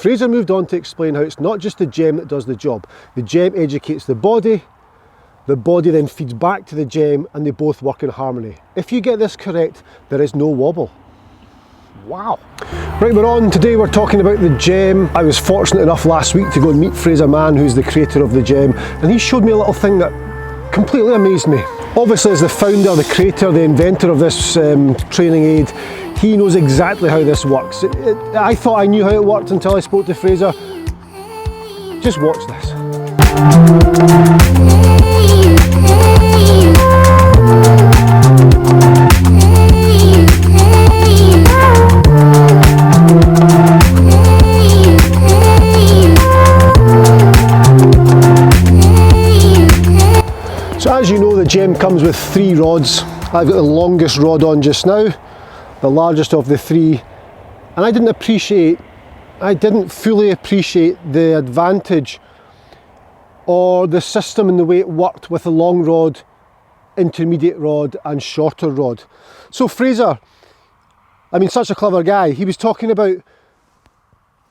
Fraser moved on to explain how it's not just the gem that does the job. The gem educates the body then feeds back to the gem, and they both work in harmony. If you get this correct, there is no wobble. Wow. Right, we're on. Today we're talking about the gem. I was fortunate enough last week to go and meet Fraser Mann, who's the creator of the gem, and he showed me a little thing that completely amazed me. Obviously, as the founder, the creator, the inventor of this training aid, he knows exactly how this works. I thought I knew how it worked until I spoke to Fraser. Just watch this. So as you know, the gem comes with 3 rods. I've got the longest rod on just now, the largest of the 3, and I didn't fully appreciate the advantage or the system and the way it worked with the long rod, intermediate rod and shorter rod. So Fraser, I mean, such a clever guy, he talked about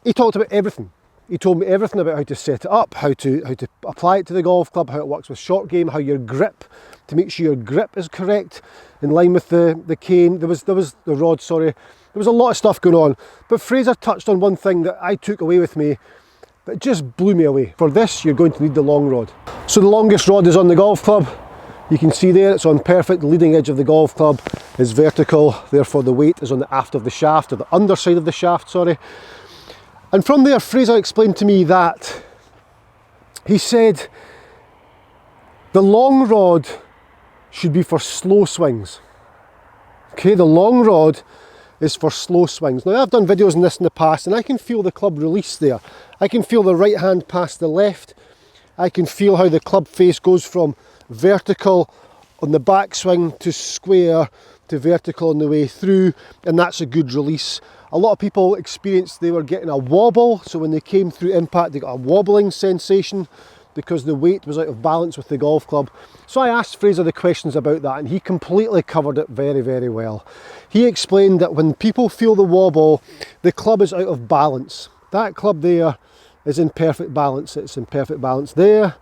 everything. He told me everything about how to set it up, how to apply it to the golf club, how it works with short game, how your grip, to make sure your grip is correct, in line with the cane. There was the rod, sorry. There was a lot of stuff going on. But Fraser touched on one thing that I took away with me that just blew me away. For this, you're going to need the long rod. So the longest rod is on the golf club. You can see there, it's on perfect. The leading edge of the golf club is vertical, therefore the weight is on the aft of the shaft, or the underside of the shaft, sorry. And from there, Fraser explained to me that he said the long rod should be for slow swings. Okay, the long rod is for slow swings. Now, I've done videos on this in the past, and I can feel the club release there. I can feel the right hand past the left. I can feel how the club face goes from vertical on the backswing to square to vertical on the way through, and that's a good release. A lot of people experienced they were getting a wobble, so when they came through impact they got a wobbling sensation because the weight was out of balance with the golf club. So I asked Fraser the questions about that, and he completely covered it very, very well. He explained that when people feel the wobble, the club is out of balance. That club there is in perfect balance. It's in perfect balance there,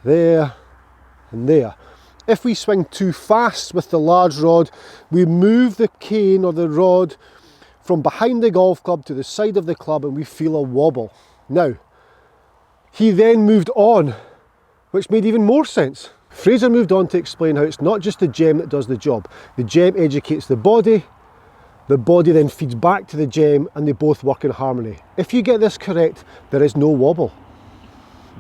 there and there. If we swing too fast with the large rod, we move the cane or the rod from behind the golf club to the side of the club, and we feel a wobble. Now, he then moved on, which made even more sense. Fraser moved on to explain how it's not just the gem that does the job. The gem educates the body then feeds back to the gem, and they both work in harmony. If you get this correct, there is no wobble.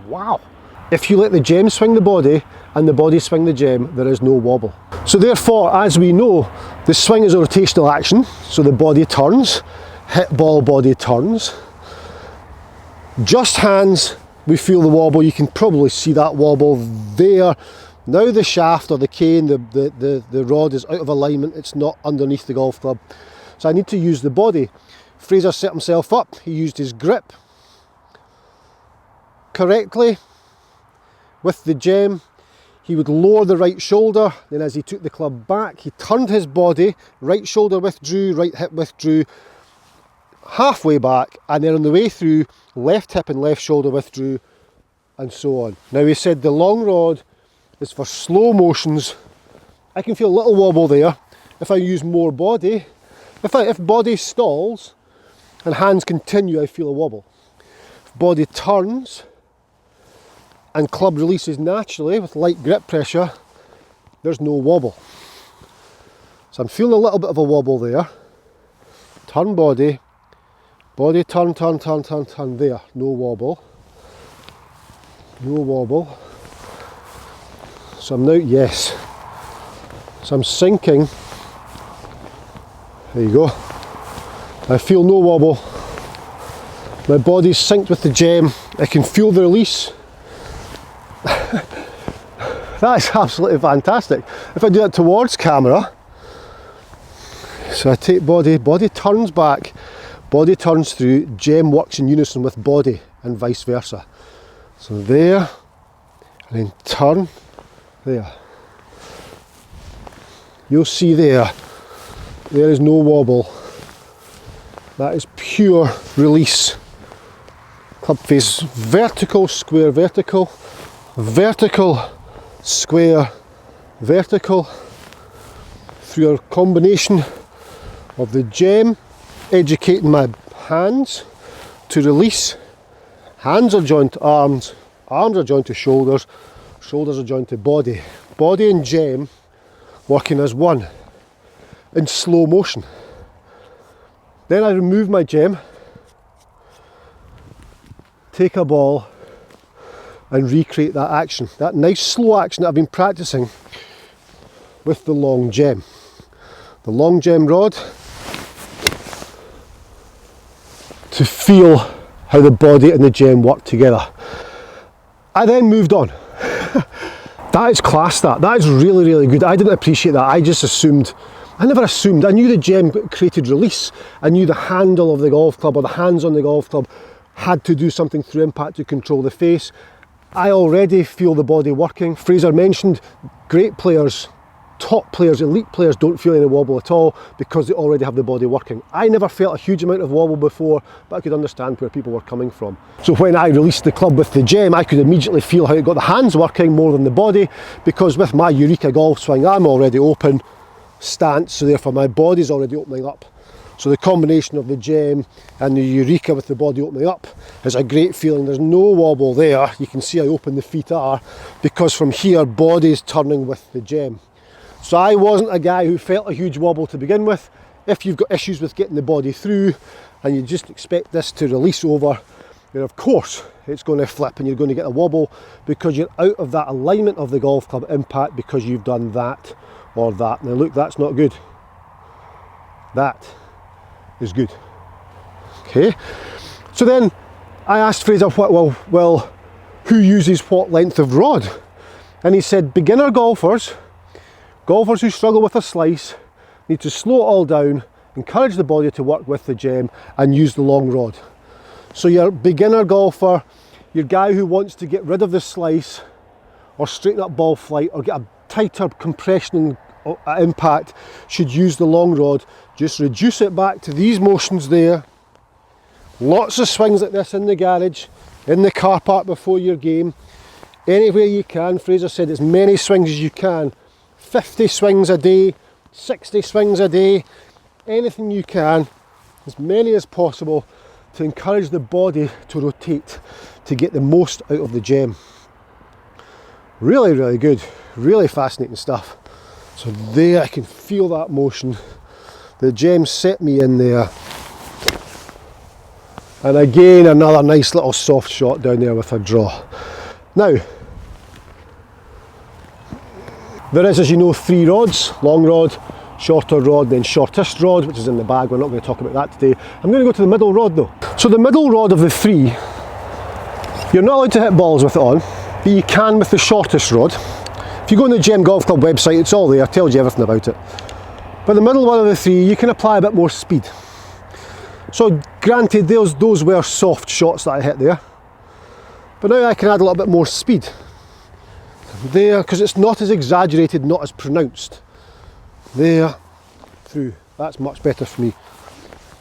Wow. If you let the gem swing the body and the body swing the gem, there is no wobble. So therefore, as we know, the swing is a rotational action, so the body turns, hit ball, body turns. Just hands, we feel the wobble. You can probably see that wobble there. Now the shaft or the cane, the rod is out of alignment, it's not underneath the golf club. So I need to use the body. Fraser set himself up, he used his grip correctly with the gem. He would lower the right shoulder, then as he took the club back, he turned his body, right shoulder withdrew, right hip withdrew, halfway back, and then on the way through, left hip and left shoulder withdrew, and so on. Now he said the long rod is for slow motions. I can feel a little wobble there. If I use more body, if body stalls and hands continue, I feel a wobble. If body turns and club releases naturally with light grip pressure, there's no wobble. So I'm feeling a little bit of a wobble there. Turn body, body turn, turn, turn, turn, turn, there, no wobble. No wobble. So I'm now, yes. So I'm sinking. There you go. I feel no wobble. My body's synced with the gem. I can feel the release. That's absolutely fantastic. If I do that towards camera, so I take body, body turns back, body turns through, gem works in unison with body and vice versa. So there, and then turn, there. You'll see there is no wobble. That is pure release Club face vertical, square, vertical, vertical, square, vertical, through a combination of the gem, educating my hands to release. Hands are joined to arms, arms are joined to shoulders, shoulders are joined to body. Body and gem working as one in slow motion. Then I remove my gem, take a ball and recreate that action. That nice slow action that I've been practicing with the long gem. The long gem rod, to feel how the body and the gem work together. I then moved on. That is class, that is really, really good. I didn't appreciate that. I just assumed, I never assumed. I knew the gem created release. I knew the handle of the golf club or the hands on the golf club had to do something through impact to control the face. I already feel the body working. Fraser mentioned great players, top players, elite players don't feel any wobble at all because they already have the body working. I never felt a huge amount of wobble before, but I could understand where people were coming from. So when I released the club with the gem, I could immediately feel how it got the hands working more than the body, because with my Eureka golf swing, I'm already open stance, so therefore my body's already opening up. So the combination of the gem and the Eureka with the body opening up is a great feeling. There's no wobble there. You can see how open the feet are, because from here, body's turning with the gem. So I wasn't a guy who felt a huge wobble to begin with. If you've got issues with getting the body through and you just expect this to release over, then of course it's going to flip and you're going to get a wobble because you're out of that alignment of the golf club impact because you've done that or that. Now look, that's not good. That is good. Okay, so then I asked Fraser, well, who uses what length of rod? And he said beginner golfers, golfers who struggle with a slice, need to slow it all down, encourage the body to work with the gem and use the long rod. So your beginner golfer, your guy who wants to get rid of the slice or straighten up ball flight or get a tighter compression impact should use the long rod. Just reduce it back to these motions there. Lots of swings like this in the garage, in the car park before your game, anywhere you can. Fraser said as many swings as you can. 50 swings a day, 60 swings a day, anything you can, as many as possible to encourage the body to rotate, to get the most out of the gem. Really, really good, really fascinating stuff. So there I can feel that motion. The gem set me in there. And again, another nice little soft shot down there with a draw. Now, there is, as you know, 3 rods, long rod, shorter rod, then shortest rod, which is in the bag. We're not going to talk about that today. I'm going to go to the middle rod though. So the middle rod of the 3, you're not allowed to hit balls with it on, but you can with the shortest rod. If you go on the Gem Golf Club website, it's all there, it tells you everything about it. But the middle one of the 3, you can apply a bit more speed. So granted, those were soft shots that I hit there, but now I can add a little bit more speed. There, because it's not as exaggerated, not as pronounced. There, through. That's much better for me.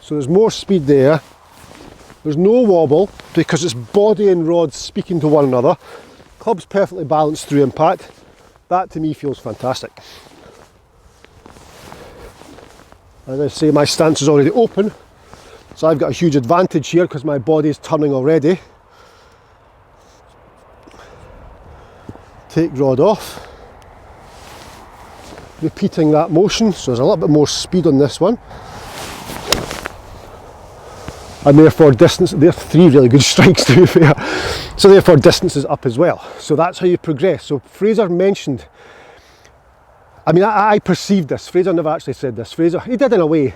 So there's more speed there. There's no wobble because it's body and rod speaking to one another. Club's perfectly balanced through impact. That to me feels fantastic. As I say, my stance is already open, so I've got a huge advantage here because my body is turning already. Take rod off, repeating that motion, so there's a little bit more speed on this one, and therefore distance. There are 3 really good strikes to be fair, so therefore distance is up as well. So that's how you progress. So Fraser mentioned, I mean I perceived this, Fraser never actually said this, Fraser, he did in a way,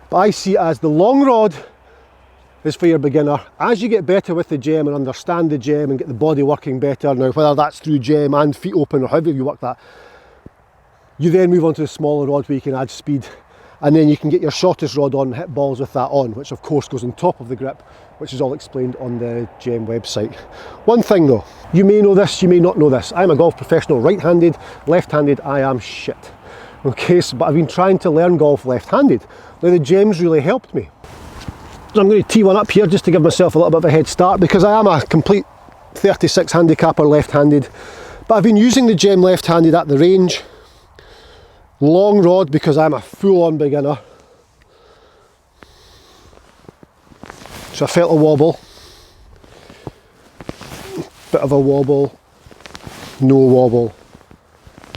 but I see it as the long rod is for your beginner. As you get better with the gem and understand the gem and get the body working better, now whether that's through gem and feet open or however you work that, you then move on to the smaller rod where you can add speed, and then you can get your shortest rod on and hit balls with that on, which of course goes on top of the grip, which is all explained on the Gem website. One thing though, you may know this, you may not know this, I'm a golf professional right-handed, left-handed I am shit. Okay, so, but I've been trying to learn golf left-handed. Now the Gem's really helped me. So I'm going to tee one up here just to give myself a little bit of a head start, because I am a complete 36 handicapper left-handed, but I've been using the gem left-handed at the range. Long rod because I'm a full-on beginner. So I felt a wobble, bit of a wobble, no wobble,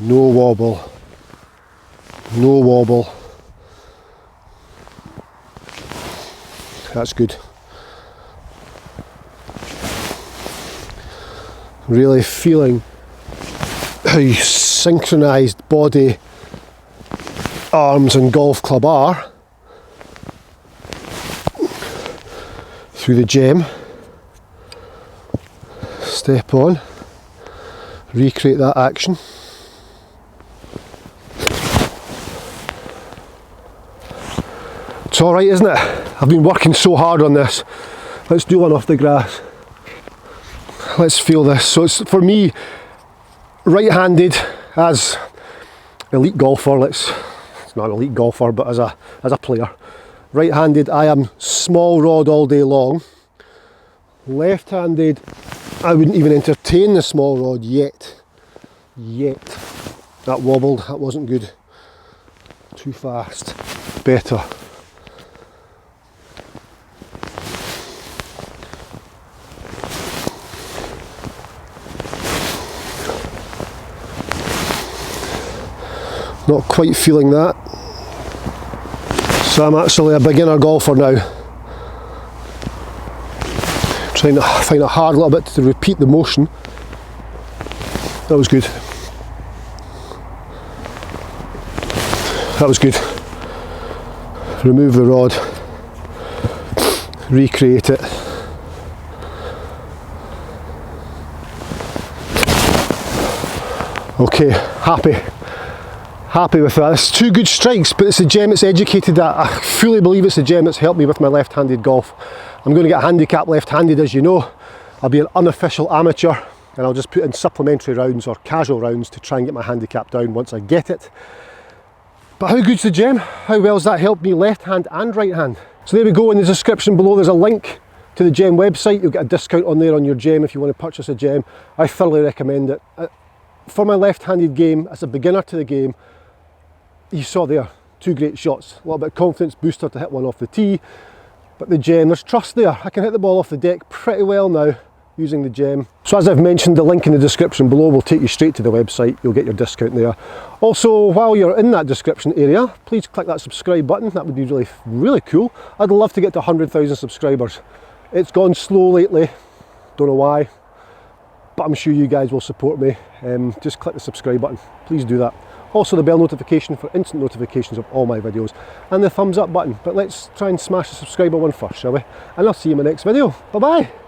no wobble, no wobble. That's good. Really feeling how synchronised body, arms and golf club are through the gem. Step on, recreate that action. It's alright, isn't it? I've been working so hard on this. Let's do one off the grass. Let's feel this. So it's, for me, right-handed as elite golfer, it's not an elite golfer, but as a player. Right-handed, I am small rod all day long. Left-handed, I wouldn't even entertain the small rod yet. That wobbled, that wasn't good. Too fast. Better. Not quite feeling that. So I'm actually a beginner golfer now. Trying to find it hard a little bit to repeat the motion. That was good. That was good. Remove the rod. Recreate it. Okay, happy with that. It's 2 good strikes, but it's the gem it's educated that. I fully believe it's the gem that's helped me with my left-handed golf. I'm going to get a handicap left-handed, as you know. I'll be an unofficial amateur, and I'll just put in supplementary rounds or casual rounds to try and get my handicap down once I get it. But how good's the gem? How well's that helped me left hand and right hand? So there we go. In the description below there's a link to the gem website. You'll get a discount on there on your gem if you want to purchase a gem. I thoroughly recommend it. For my left-handed game, as a beginner to the game, you saw there 2 great shots. A little bit of confidence booster to hit one off the tee, but the gem, there's trust there. I can hit the ball off the deck pretty well now using the gem. So as I've mentioned, the link in the description below will take you straight to the website. You'll get your discount there. Also, while you're in that description area, please click that subscribe button. That would be really cool. I'd love to get to 100,000 subscribers. It's gone slow lately, don't know why, but I'm sure you guys will support me. Just click the subscribe button, please do that. Also the bell notification for instant notifications of all my videos, and the thumbs up button. But let's try and smash the subscriber one first, shall we? And I'll see you in my next video. Bye bye!